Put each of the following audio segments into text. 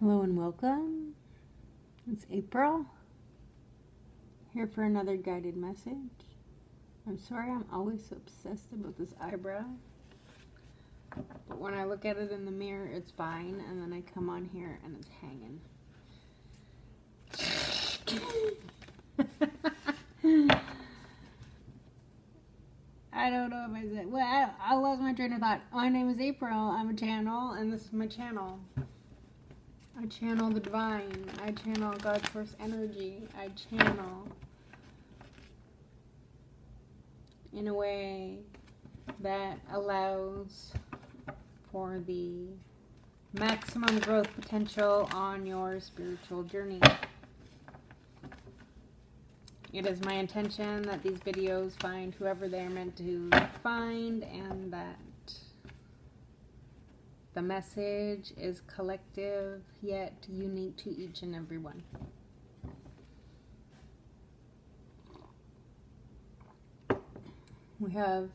Hello and welcome. It's April, here for another guided message. I'm sorry I'm always so obsessed about this eyebrow, but when I look at it in the mirror it's fine, and then I come on here and it's hanging. I don't know if I said, well, I lost my train of thought. My name is April, I'm a channel, and this is my channel. I channel the divine. I channel God's first energy. I channel in a way that allows for the maximum growth potential on your spiritual journey. It is my intention that these videos find whoever they're meant to find, and that the message is collective yet unique to each and every one. We have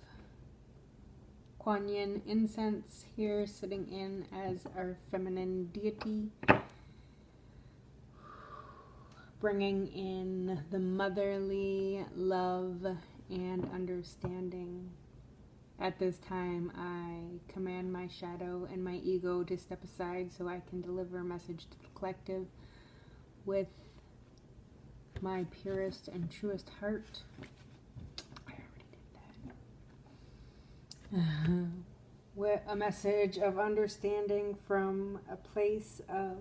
Kuan Yin incense here sitting in as our feminine deity, bringing in the motherly love and understanding. At this time, I command my shadow and my ego to step aside so I can deliver a message to the collective with my purest and truest heart. I already did that. With a message of understanding from a place of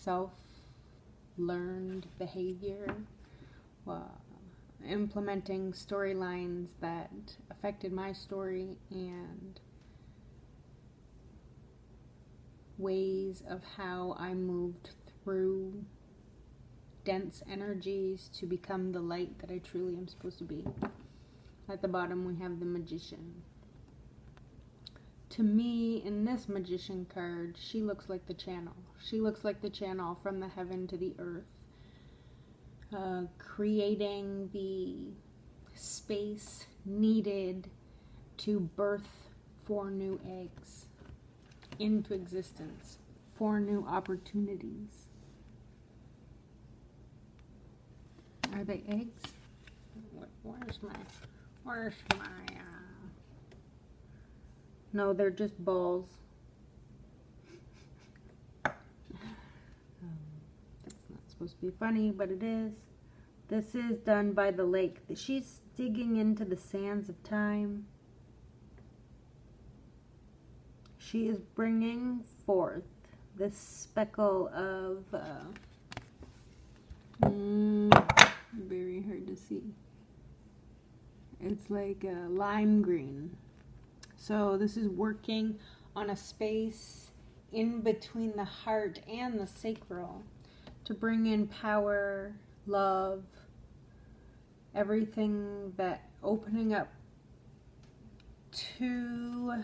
self-learned behavior. Implementing storylines that affected my story and ways of how I moved through dense energies to become the light that I truly am supposed to be. At the bottom we have the Magician. To me, in this Magician card, she looks like the channel. She looks like the channel from the heaven to the earth. Creating the space needed to birth 4 new eggs into existence, 4 new opportunities. Are they eggs? Where's my, no, they're just balls. That's not supposed to be funny, but it is. This is done by the lake. She's digging into the sands of time. She is bringing forth this speckle of very hard to see. It's like a lime green. So this is working on a space in between the heart and the sacral to bring in power, love, everything, that opening up to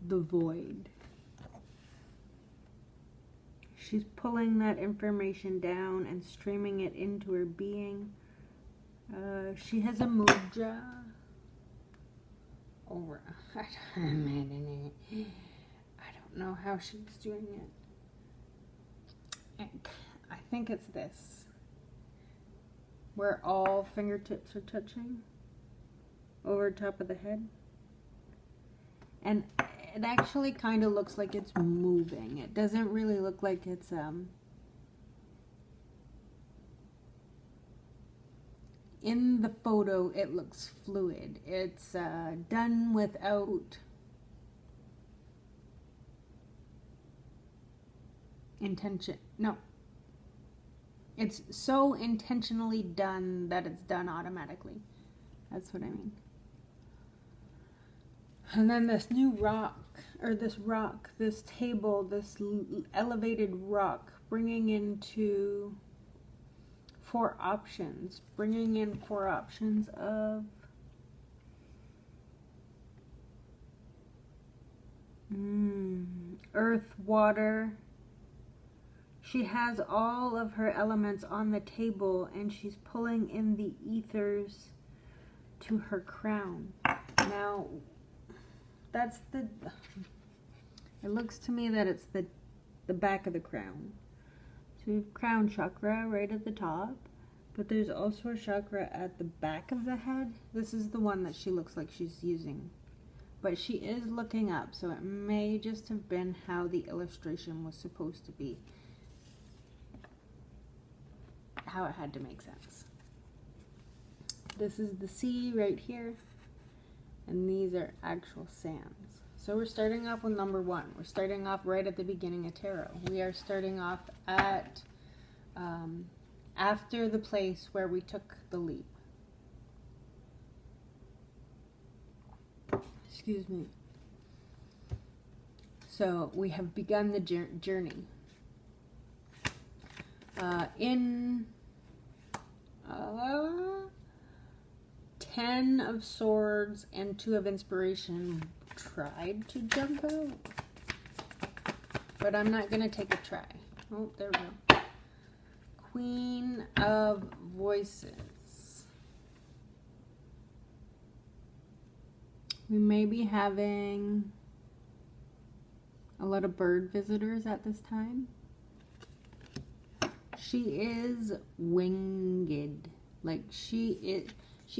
the void. She's pulling that information down and streaming it into her being. She has a mudra over. I don't know how she's doing it. I think it's this, where all fingertips are touching over top of the head, and it actually kind of looks like it's moving. It doesn't really look like it's in the photo it looks fluid. It's done without intention. No. It's so intentionally done that it's done automatically. That's what I mean. And then this new rock, or this rock, this table, this elevated rock, bringing into 4 options. Bringing in 4 options of earth, water. She has all of her elements on the table, and she's pulling in the ethers to her crown. Now, that's the, it looks to me that it's the back of the crown. So we have crown chakra right at the top, but there's also a chakra at the back of the head. This is the one that she looks like she's using. But she is looking up, so it may just have been how the illustration was supposed to be. How it had to make sense. This is the sea right here, and these are actual sands. So we're starting off with number 1. We're starting off right at the beginning of tarot. We are starting off at after the place where we took the leap. Excuse me. So we have begun the journey. In 10 of Swords and 2 of Inspiration tried to jump out, but I'm not going to take a try. Oh, there we go. Queen of Voices. We may be having a lot of bird visitors at this time. She is winged. Like she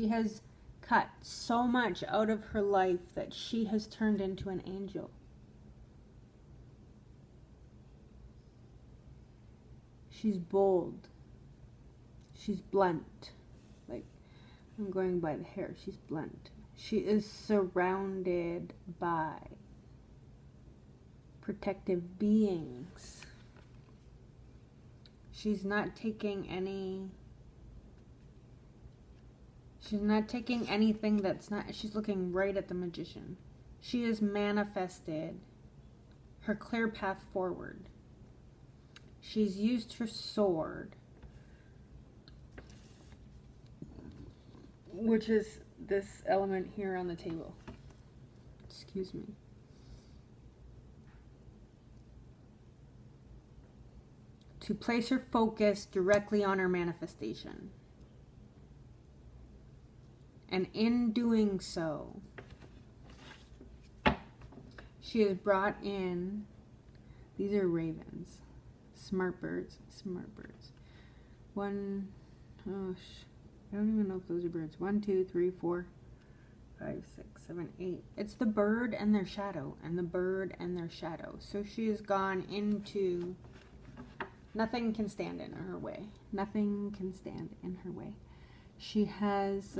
has cut so much out of her life that she has turned into an angel. She's bold. She's blunt. Like, I'm going by the hair. She's blunt. She is surrounded by protective beings. She's not taking anything that's not, she's looking right at the Magician. She has manifested her clear path forward. She's used her sword, which is this element here on the table. Excuse me. To place her focus directly on her manifestation. And in doing so, she has brought in, these are ravens, smart birds. One, oh, I don't even know if those are birds. 1, 2, 3, 4, 5, 6, 7, 8. It's the bird and their shadow, and the bird and their shadow. So she has gone into, nothing can stand in her way. Nothing can stand in her way. She has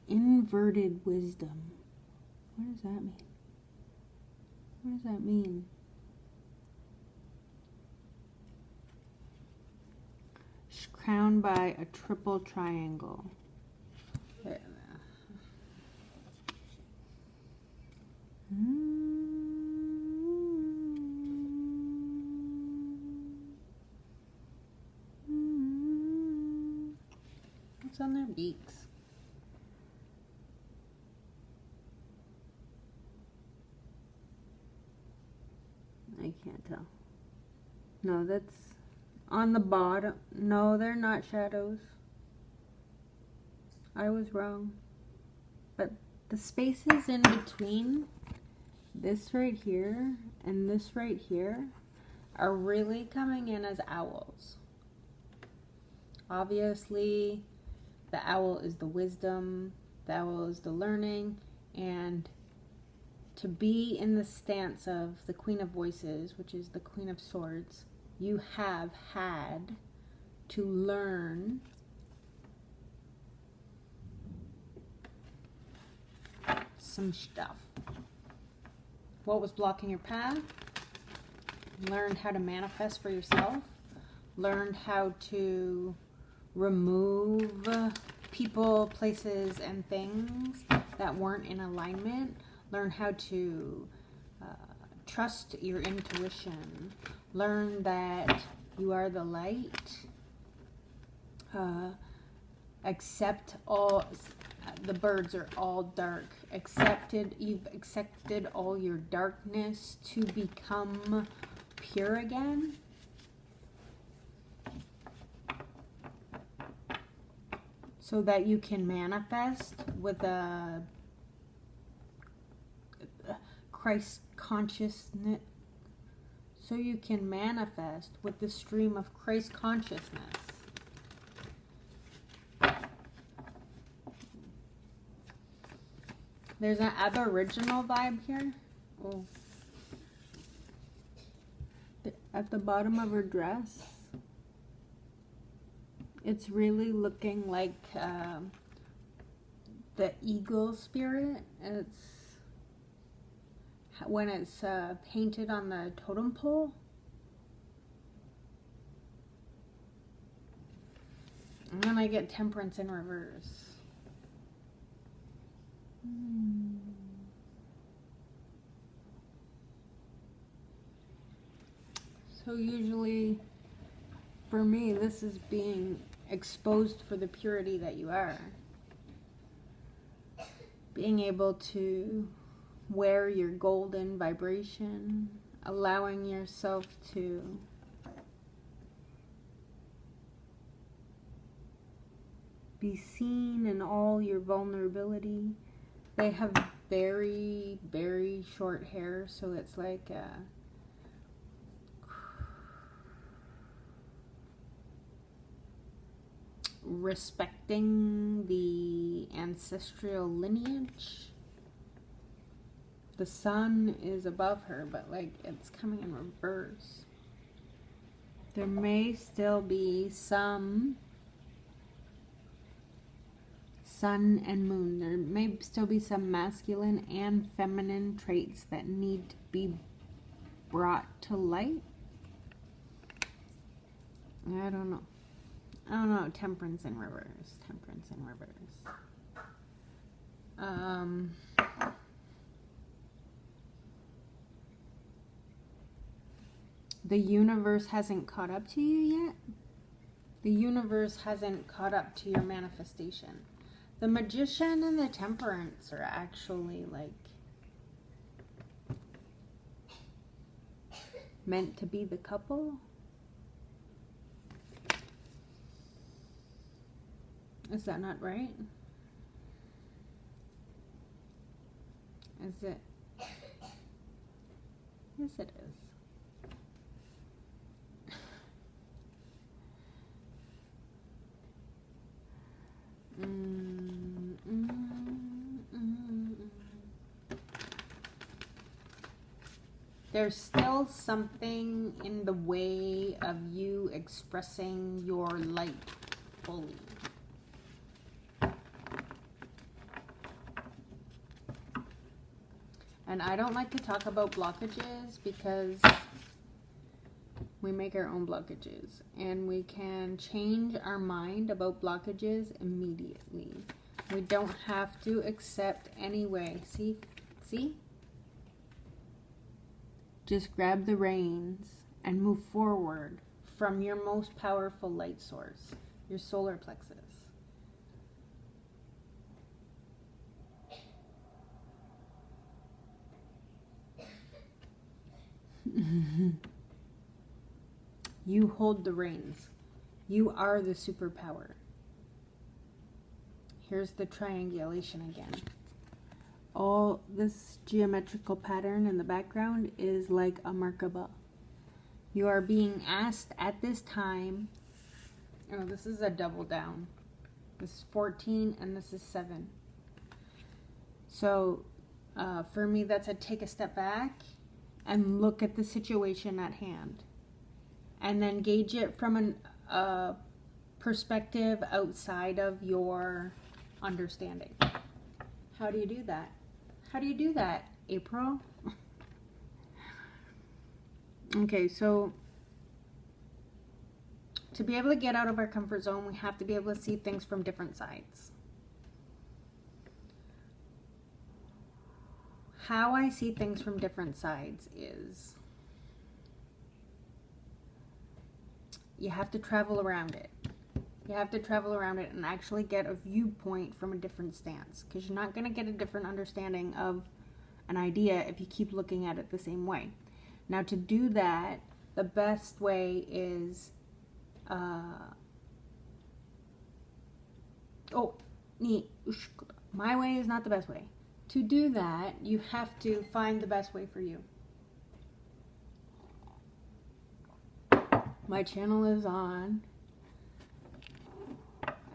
inverted wisdom. What does that mean? What does that mean? She's crowned by a triple triangle. What's on their beaks? I can't tell. No, that's on the bottom. No, they're not shadows. I was wrong. But the spaces in between this right here and this right here are really coming in as owls. Obviously, the owl is the wisdom, the owl is the learning, and to be in the stance of the Queen of Voices, which is the Queen of Swords, you have had to learn some stuff. What was blocking your path? Learned how to manifest for yourself. Learned how to remove people, places, and things that weren't in alignment. Learn how to trust your intuition. Learn that you are the light. Accept all, the birds are all dark. You've accepted all your darkness to become pure again. So that you can manifest with a Christ consciousness. So you can manifest with the stream of Christ consciousness. There's an Aboriginal vibe here. Oh. At the bottom of her dress, it's really looking like the eagle spirit. It's when it's painted on the totem pole. And then I get Temperance in reverse. So usually, for me, this is being exposed for the purity that you are. Being able to wear your golden vibration, allowing yourself to be seen in all your vulnerability. They have very, very short hair, so it's like respecting the ancestral lineage. The sun is above her, but like it's coming in reverse. There may still be some sun and moon. There may still be some masculine and feminine traits that need to be brought to light. I don't know. Temperance in reverse. Temperance in reverse. The universe hasn't caught up to you yet. The universe hasn't caught up to your manifestation. The Magician and the Temperance are actually like meant to be the couple. Is that not right? Is it? Yes, it is. There's still something in the way of you expressing your light fully. And I don't like to talk about blockages because we make our own blockages. And we can change our mind about blockages immediately. We don't have to accept anyway. See? See? Just grab the reins and move forward from your most powerful light source, your solar plexus. You hold the reins. You are the superpower. Here's the triangulation again. All this geometrical pattern in the background is like a Merkaba. You are being asked at this time. Oh, this is a double down. This is 14 and this is 7. So for me, that's a take a step back and look at the situation at hand. And then gauge it from a perspective outside of your understanding. How do you do that? How do you do that, April? Okay, so to be able to get out of our comfort zone, we have to be able to see things from different sides. How I see things from different sides is you have to travel around it. You have to travel around it and actually get a viewpoint from a different stance, because you're not going to get a different understanding of an idea if you keep looking at it the same way. Now, to do that, the best way is my way is not the best way. To do that, you have to find the best way for you. My channel is on,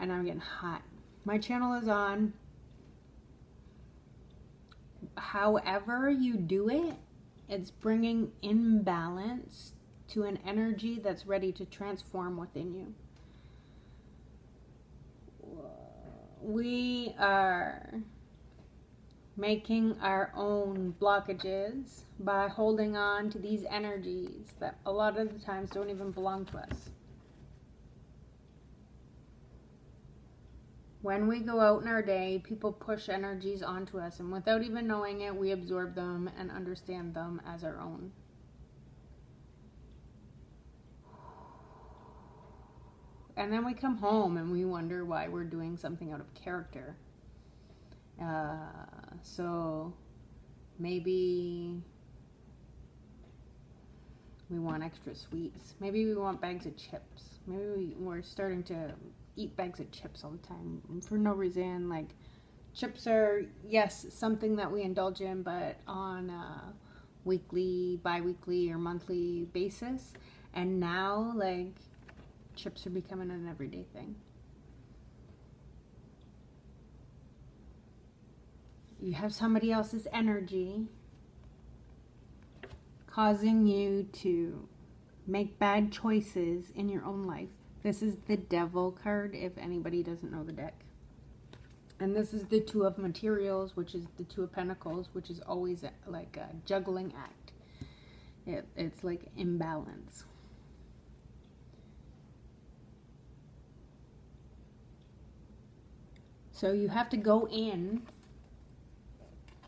and I'm getting hot. My channel is on. However you do it, it's bringing imbalance to an energy that's ready to transform within you. We are making our own blockages by holding on to these energies that a lot of the times don't even belong to us. When we go out in our day, people push energies onto us, and without even knowing it, we absorb them and understand them as our own. And then we come home and we wonder why we're doing something out of character. So maybe we want extra sweets. Maybe we want bags of chips. Maybe we're starting to eat bags of chips all the time for no reason. Like, chips are, yes, something that we indulge in, but on a weekly, bi-weekly, or monthly basis. And now, like, chips are becoming an everyday thing. You have somebody else's energy causing you to make bad choices in your own life. This is the Devil card, if anybody doesn't know the deck. And this is the Two of Materials, which is the Two of Pentacles, which is always like a juggling act. It's like imbalance. So you have to go in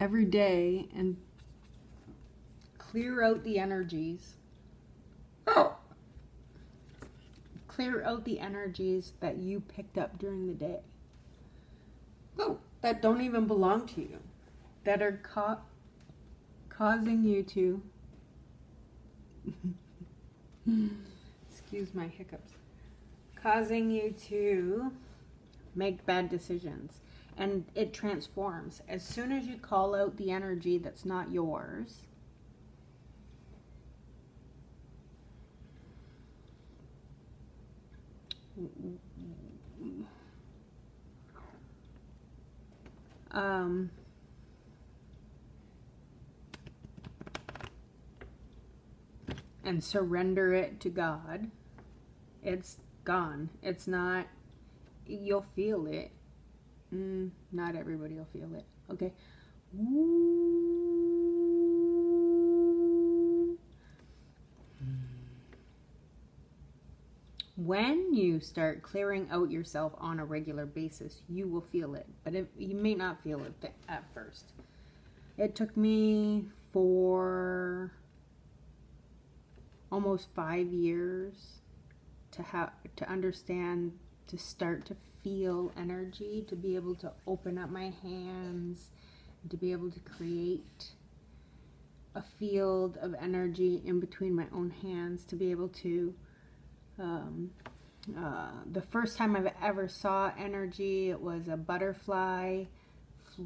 every day and clear out the energies. Clear out the energies that you picked up during the day. That don't even belong to you. That are causing you to... excuse my hiccups. Causing you to make bad decisions. And it transforms. As soon as you call out the energy that's not yours, and surrender it to God, it's gone. It's not, you'll feel it. Not everybody will feel it. Okay. When you start clearing out yourself on a regular basis, you will feel it. But you may not feel it at first. It took me for almost 5 years to understand, to start to feel energy, to be able to open up my hands, to be able to create a field of energy in between my own hands, to be able to the first time I've ever saw energy, it was a butterfly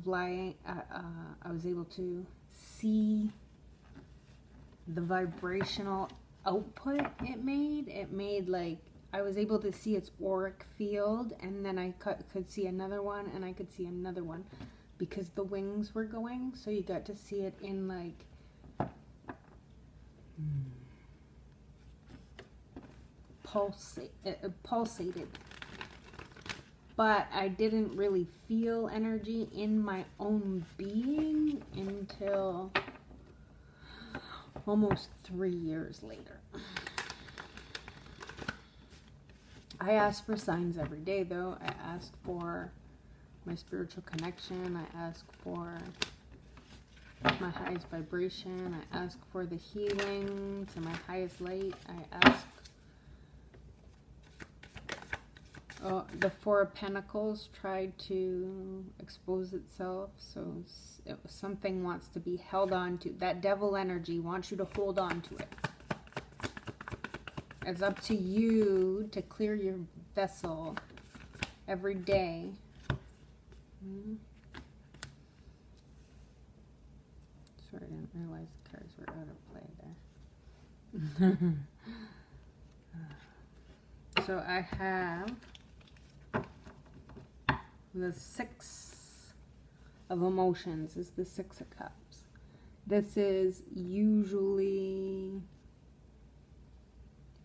flying. I was able to see the vibrational output it made. It made, like, I was able to see its auric field, and then I could see another one, and I could see another one, because the wings were going, so you got to see it in, like, pulsated. But I didn't really feel energy in my own being until almost 3 years later. I ask for signs every day, though. I ask for my spiritual connection. I ask for my highest vibration. I ask for the healing to my highest light. I ask Oh, the Four of Pentacles tried to expose itself, so something wants to be held on to. That devil energy wants you to hold on to it. It's up to you to clear your vessel every day. Sorry, I didn't realize the cards were out of play there. So I have the Six of Emotions is the Six of Cups. This is usually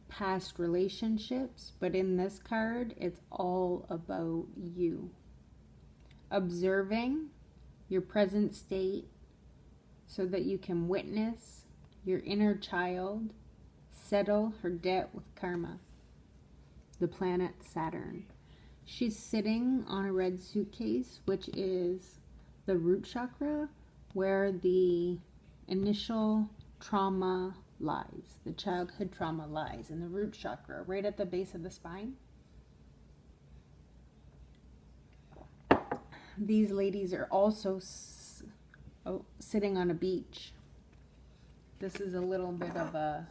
past relationships, but in this card, it's all about you. Observing your present state so that you can witness your inner child settle her debt with karma. The planet Saturn. She's sitting on a red suitcase, which is the root chakra, where the initial trauma lies. The childhood trauma lies in the root chakra, right at the base of the spine. These ladies are also sitting on a beach. This is a little bit of a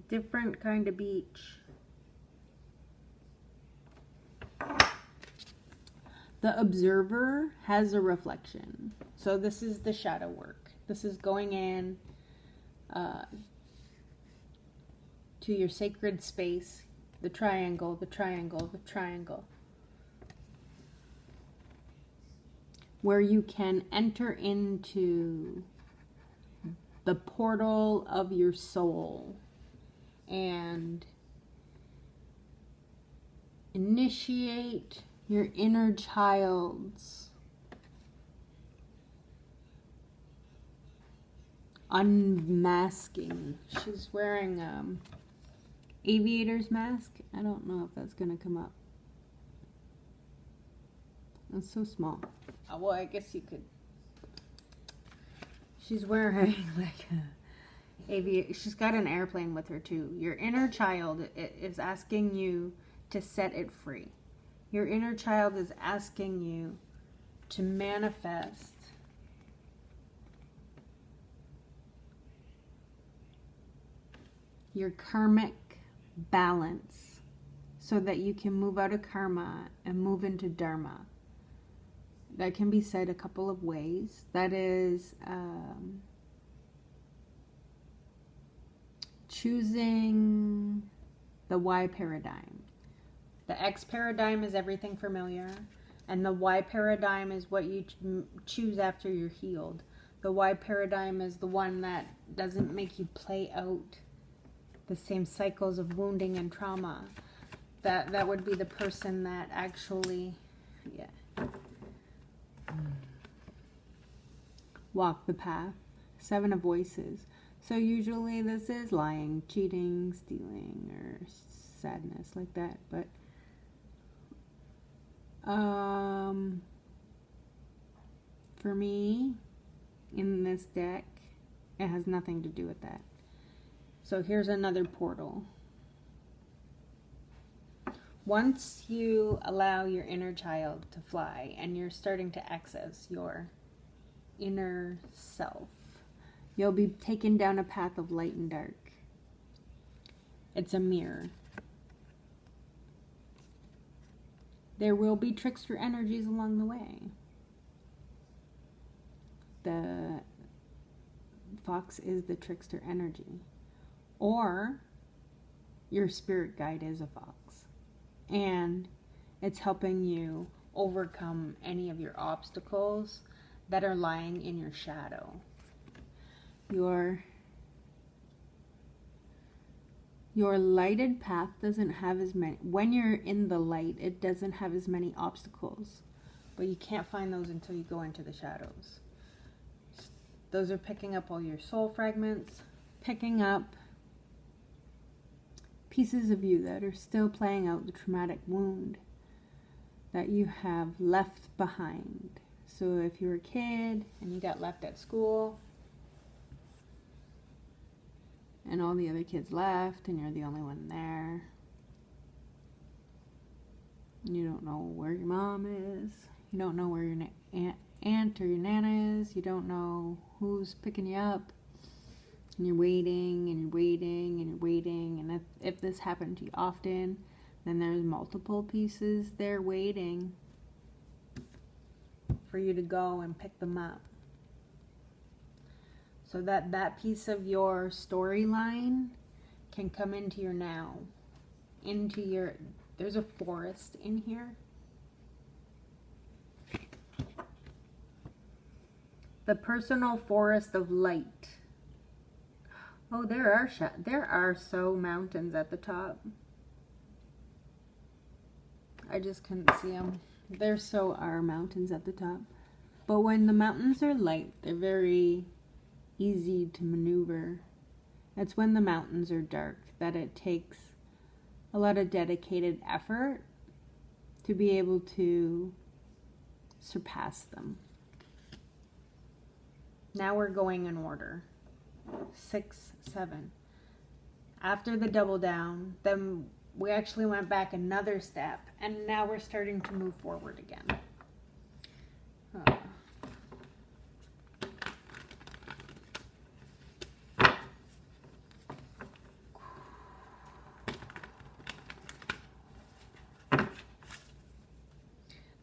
different kind of beach. The observer has a reflection. So this is the shadow work. This is going in to your sacred space, the triangle, the triangle, the triangle, where you can enter into the portal of your soul and initiate your inner child's unmasking. She's wearing aviator's mask. I don't know if that's gonna come up. That's so small. Oh, well, I guess you could. She's wearing like a aviator. She's got an airplane with her too. Your inner child is asking you to set it free. Your inner child is asking you to manifest your karmic balance so that you can move out of karma and move into dharma. That can be said a couple of ways. That is choosing the Y paradigm. The X paradigm is everything familiar, and the Y paradigm is what you choose after you're healed. The Y paradigm is the one that doesn't make you play out the same cycles of wounding and trauma. That would be the person that actually, walk the path. Seven of Voices. So usually this is lying, cheating, stealing, or sadness like that. But for me, in this deck, it has nothing to do with that. So here's another portal. Once you allow your inner child to fly and you're starting to access your inner self, you'll be taken down a path of light and dark. It's a mirror. There will be trickster energies along the way. The fox is the trickster energy. Or your spirit guide is a fox. And it's helping you overcome any of your obstacles that are lying in your shadow. Your lighted path doesn't have as many, when you're in the light, it doesn't have as many obstacles. But you can't find those until you go into the shadows. Those are picking up all your soul fragments, picking up pieces of you that are still playing out the traumatic wound that you have left behind. So if you're a kid and you got left at school and all the other kids left and you're the only one there, You don't know where your mom is. You don't know where your aunt or your nana is. You don't know who's picking you up. And you're waiting and you're waiting and you're waiting. And if this happened to you often, then there's multiple pieces there waiting for you to go and pick them up. So that piece of your storyline can come into your now. There's a forest in here. The personal forest of light. Oh, there are so mountains at the top. I just couldn't see them. There so are mountains at the top. But when the mountains are light, they're very easy to maneuver. It's when the mountains are dark that it takes a lot of dedicated effort to be able to surpass them. Now we're going in order. 6, 7. After the double down, then we actually went back another step, and now we're starting to move forward again.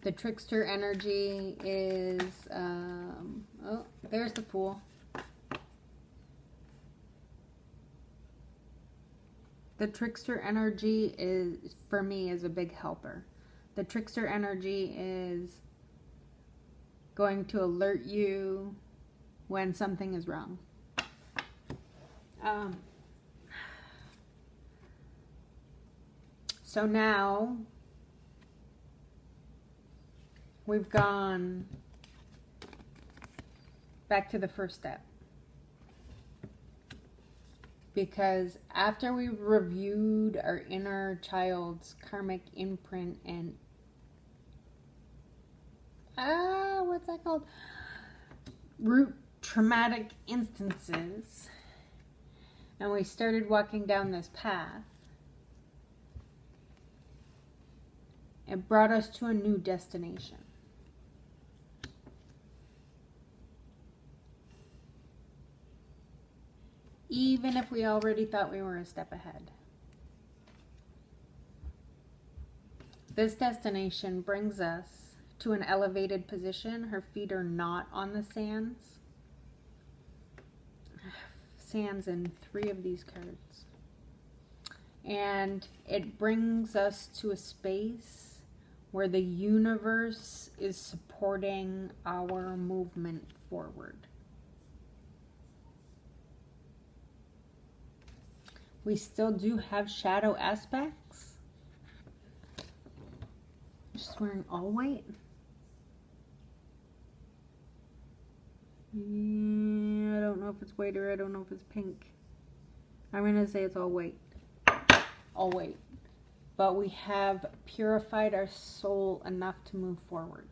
The trickster energy is, oh, there's the Fool. The trickster energy is, for me, is a big helper. The trickster energy is going to alert you when something is wrong. So now we've gone back to the first step. Because after we reviewed our inner child's karmic imprint and what's that called? Root traumatic instances, and we started walking down this path, it brought us to a new destination. Even if we already thought we were a step ahead. This destination brings us to an elevated position. Her feet are not on the sands. Sands in 3 of these cards. And it brings us to a space where the universe is supporting our movement forward. We still do have shadow aspects. Just wearing all white. Yeah, I don't know if it's white or I don't know if it's pink. I'm going to say it's all white. All white. But we have purified our soul enough to move forward.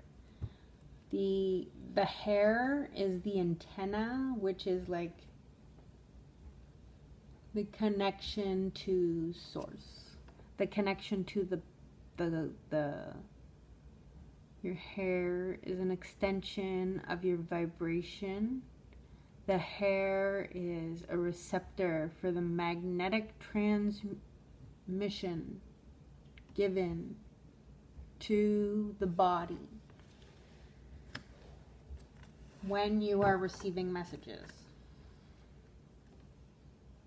The hair is the antenna, which is like the connection to source, the connection to your hair is an extension of your vibration. The hair is a receptor for the magnetic transmission given to the body when you are receiving messages.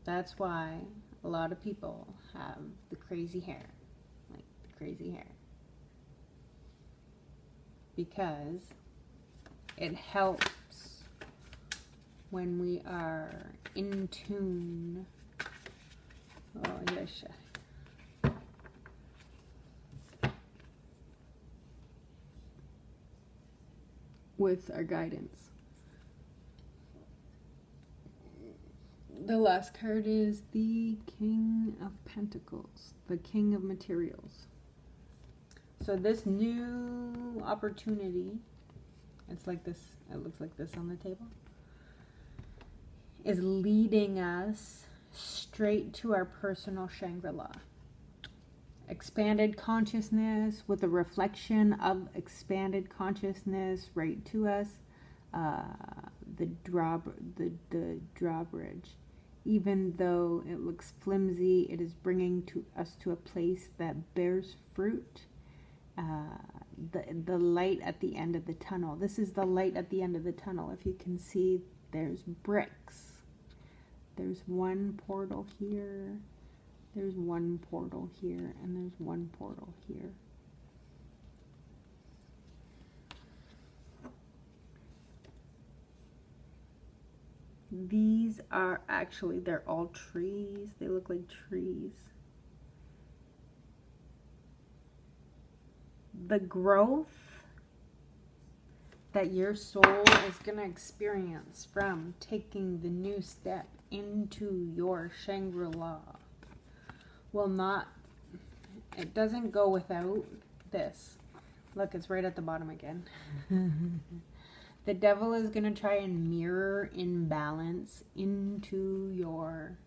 That's why a lot of people have the crazy hair, like the crazy hair. Because it helps when we are in tune. Oh, yes. With our guidance. The last card is the King of Pentacles, the King of Materials. So this new opportunity, it's like this, it looks like this on the table, is leading us straight to our personal Shangri-La. expanded consciousness with a reflection of expanded consciousness right to us. The drawbridge. Even though it looks flimsy, it is bringing us to a place that bears fruit. The light at the end of the tunnel. This is the light at the end of the tunnel. If you can see, there's bricks. There's one portal here. There's one portal here. And there's one portal here. These are actually, they're all trees. They look like trees. The growth that your soul is going to experience from taking the new step into your Shangri-La will not, it doesn't go without this. Look, it's right at the bottom again. The devil is going to try and mirror imbalance into your...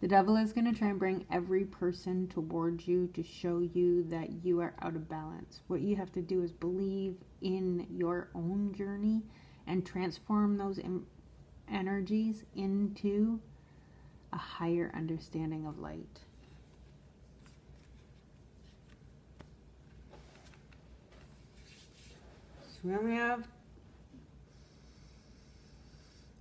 The devil is going to try and bring every person towards you to show you that you are out of balance. What you have to do is believe in your own journey and transform those energies into a higher understanding of light. So we only have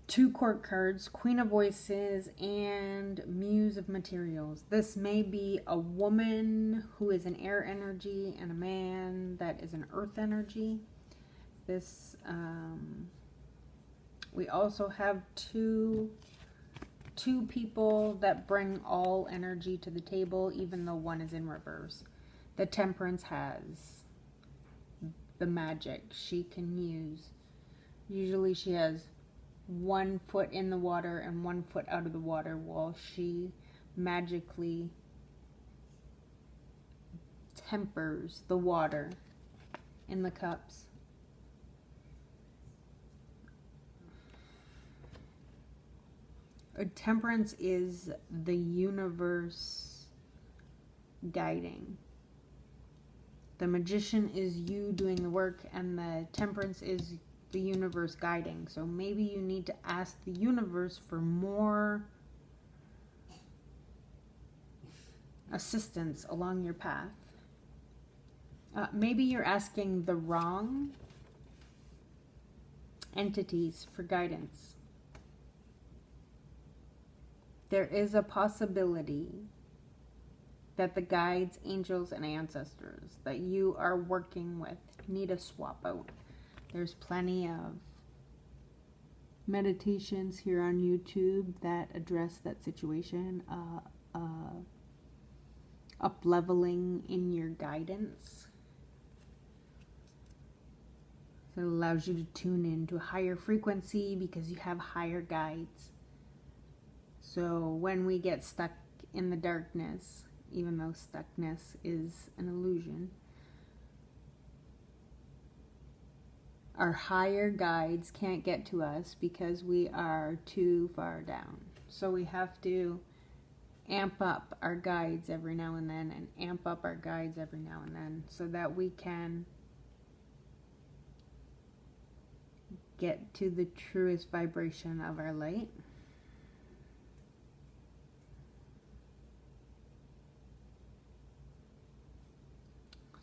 2 court cards, Queen of Voices and Muse of Materials. This may be a woman who is an air energy and a man that is an earth energy. This, we also have two people that bring all energy to the table, even though one is in reverse. The Temperance has the magic she can use. Usually she has 1 foot in the water and 1 foot out of the water while she magically tempers the water in the cups. Temperance is the universe guiding. The Magician is you doing the work, and the Temperance is the universe guiding. So maybe you need to ask the universe for more assistance along your path. Maybe you're asking the wrong entities for guidance. There is a possibility that the guides, angels, and ancestors that you are working with need a swap out. There's plenty of meditations here on YouTube that address that situation. Up-leveling in your guidance. So it allows you to tune into a higher frequency because you have higher guides. So when we get stuck in the darkness, even though stuckness is an illusion, our higher guides can't get to us because we are too far down. So we have to amp up our guides every now and then, and amp up our guides every now and then, so that we can get to the truest vibration of our light.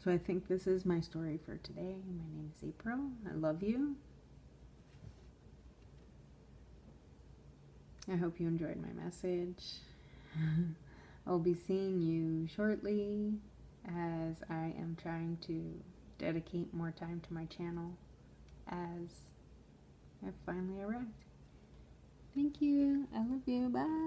So I think this is my story for today. My name is April. I love you. I hope you enjoyed my message. I'll be seeing you shortly as I am trying to dedicate more time to my channel as I've finally arrived. Thank you. I love you. Bye.